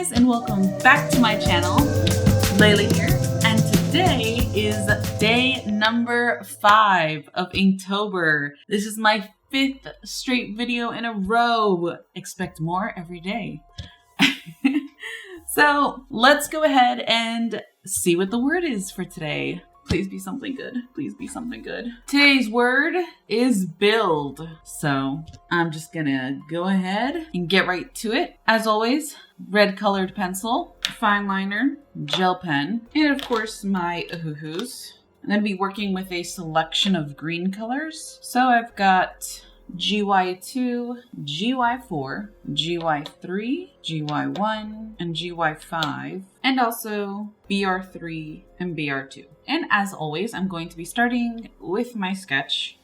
guys, and welcome back to my channel. Layla here, and today is day number 5 of Inktober. This is my 5th straight video in a row. Expect more every day. So let's go ahead and see what the word is for today. Please be something good. Please be something good. Today's word is build. So I'm just gonna go ahead and get right to it. As always, red colored pencil, fine liner, gel pen, and of course my Ohuhus. I'm gonna be working with a selection of green colors. So I've got GY2, GY4, GY3, GY1, and GY5, and also BR3 and BR2. And as always, I'm going to be starting with my sketch.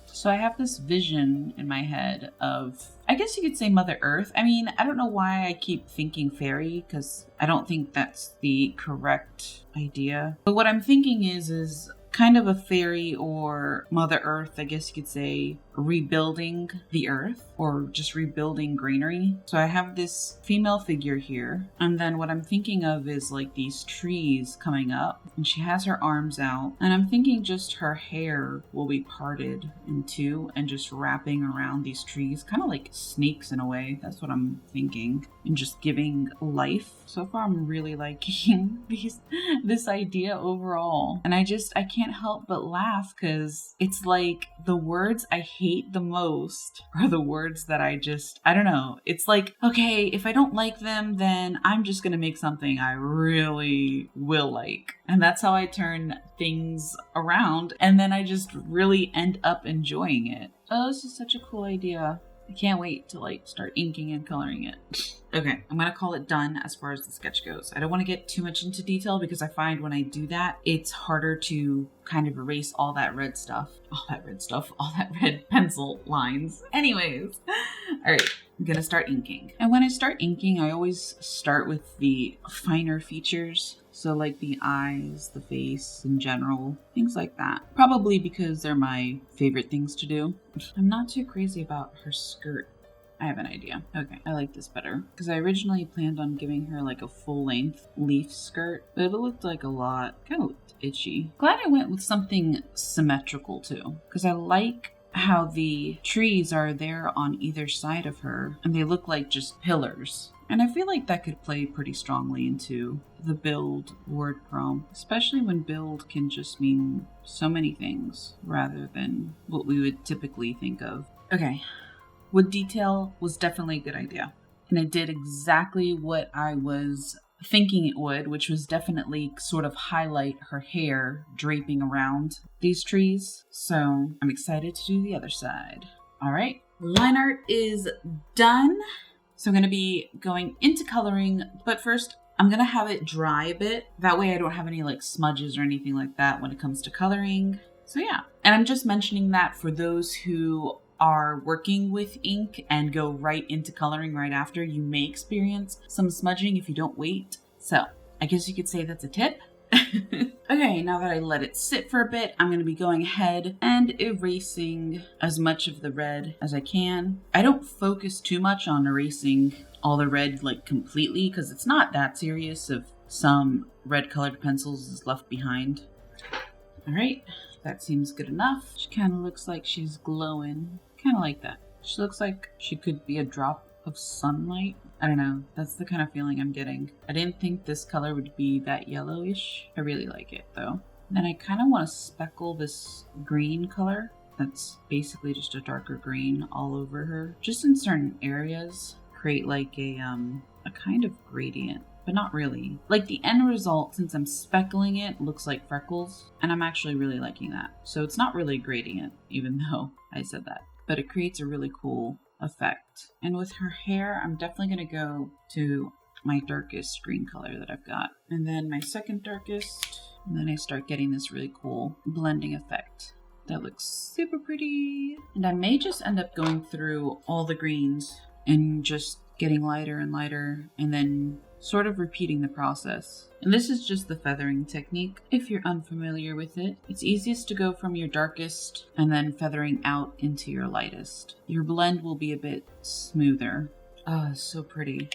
So I have this vision in my head of, I guess you could say Mother Earth. I mean, I don't know why I keep thinking fairy, because I don't think that's the correct idea. But what I'm thinking is kind of a fairy or Mother Earth, I guess you could say, rebuilding the earth or just rebuilding greenery. So I have this female figure here, and then what I'm thinking of is like these trees coming up, and she has her arms out, and I'm thinking just her hair will be parted in two and just wrapping around these trees, kind of like snakes in a way. That's what I'm thinking, and just giving life. So far I'm really liking this idea overall, and I can't help but laugh because it's like the words I hate the most are the words that I don't know. It's like, okay, if I don't like them, then I'm just gonna make something I really will like. And that's how I turn things around, and then I just really end up enjoying it. Oh, this is such a cool idea. I can't wait to like start inking and coloring it. Okay, I'm gonna call it done as far as the sketch goes. I don't want to get too much into detail because I find when I do that, it's harder to kind of erase all that red pencil lines. Anyways, all right, I'm gonna start inking. And when I start inking, I always start with the finer features. So like the eyes, the face in general, things like that. Probably because they're my favorite things to do. I'm not too crazy about her skirt. I have an idea. Okay, I like this better. Because I originally planned on giving her like a full-length leaf skirt, but it looked like a lot. Kind of looked itchy. Glad I went with something symmetrical too. Because I like how the trees are there on either side of her, and they look like just pillars. And I feel like that could play pretty strongly into the build word prom, especially when build can just mean so many things rather than what we would typically think of. Okay, wood detail was definitely a good idea. And it did exactly what I was thinking it would, which was definitely sort of highlight her hair draping around these trees. So I'm excited to do the other side. All right, line art is done. So I'm going to be going into coloring, but first I'm going to have it dry a bit. That way I don't have any like smudges or anything like that when it comes to coloring. So yeah, and I'm just mentioning that for those who are working with ink and go right into coloring right after, you may experience some smudging if you don't wait. So I guess you could say that's a tip. Okay, now that I let it sit for a bit, I'm going to be going ahead and erasing as much of the red as I can. I don't focus too much on erasing all the red like completely because it's not that serious if some red colored pencils is left behind. All right, that seems good enough. She kind of looks like she's glowing. Kind of like that. She looks like she could be a drop of sunlight. I don't know. That's the kind of feeling I'm getting. I didn't think this color would be that yellowish. I really like it though. Then I kind of want to speckle this green color. That's basically just a darker green all over her. Just in certain areas. Create like a kind of gradient. But not really. Like the end result, since I'm speckling it, looks like freckles. And I'm actually really liking that. So it's not really a gradient, even though I said that. But it creates a really cool effect. And with her hair, I'm definitely going to go to my darkest green color that I've got. And then my second darkest. And then I start getting this really cool blending effect. That looks super pretty. And I may just end up going through all the greens and just getting lighter and lighter, and then sort of repeating the process. And this is just the feathering technique. If you're unfamiliar with it, it's easiest to go from your darkest and then feathering out into your lightest. Your blend will be a bit smoother. Oh, it's so pretty.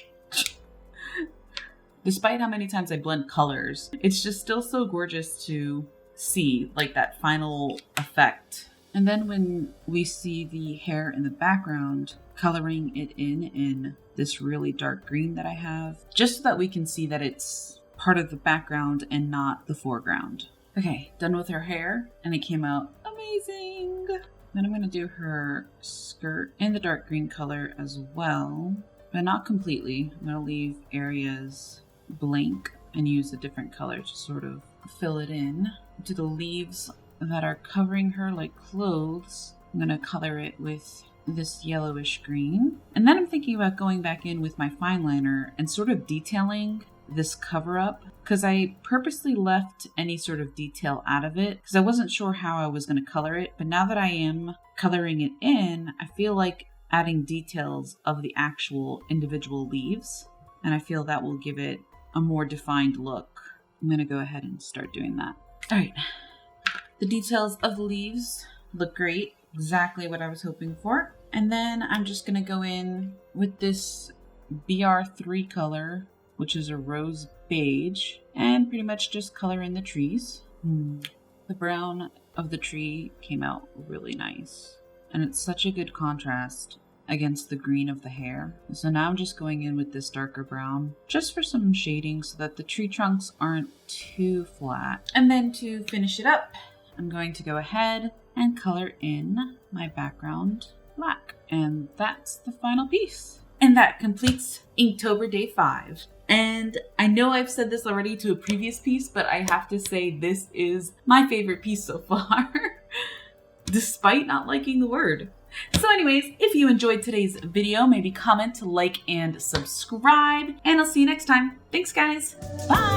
Despite how many times I blend colors, it's just still so gorgeous to see like that final effect. And then when we see the hair in the background, coloring it in this really dark green that I have, just so that we can see that it's part of the background and not the foreground. Okay, done with her hair, and it came out amazing. Then I'm gonna do her skirt in the dark green color as well, but not completely. I'm gonna leave areas blank and use a different color to sort of fill it in. To the leaves that are covering her like clothes, I'm gonna color it with this yellowish green. And then I'm thinking about going back in with my fine liner and sort of detailing this cover up, because I purposely left any sort of detail out of it because I wasn't sure how I was going to color it. But now that I am coloring it in, I feel like adding details of the actual individual leaves, and I feel that will give it a more defined look. I'm going to go ahead and start doing that. All right. The details of the leaves look great. Exactly what I was hoping for. And then I'm just going to go in with this BR3 color, which is a rose beige, and pretty much just color in the trees. The brown of the tree came out really nice, and it's such a good contrast against the green of the hair. So now I'm just going in with this darker brown just for some shading so that the tree trunks aren't too flat. And then to finish it up, I'm going to go ahead and color in my background black. And that's the final piece. And that completes Inktober Day 5. And I know I've said this already to a previous piece, but I have to say this is my favorite piece so far, despite not liking the word. So anyways, if you enjoyed today's video, maybe comment, like, and subscribe, and I'll see you next time. Thanks, guys. Bye.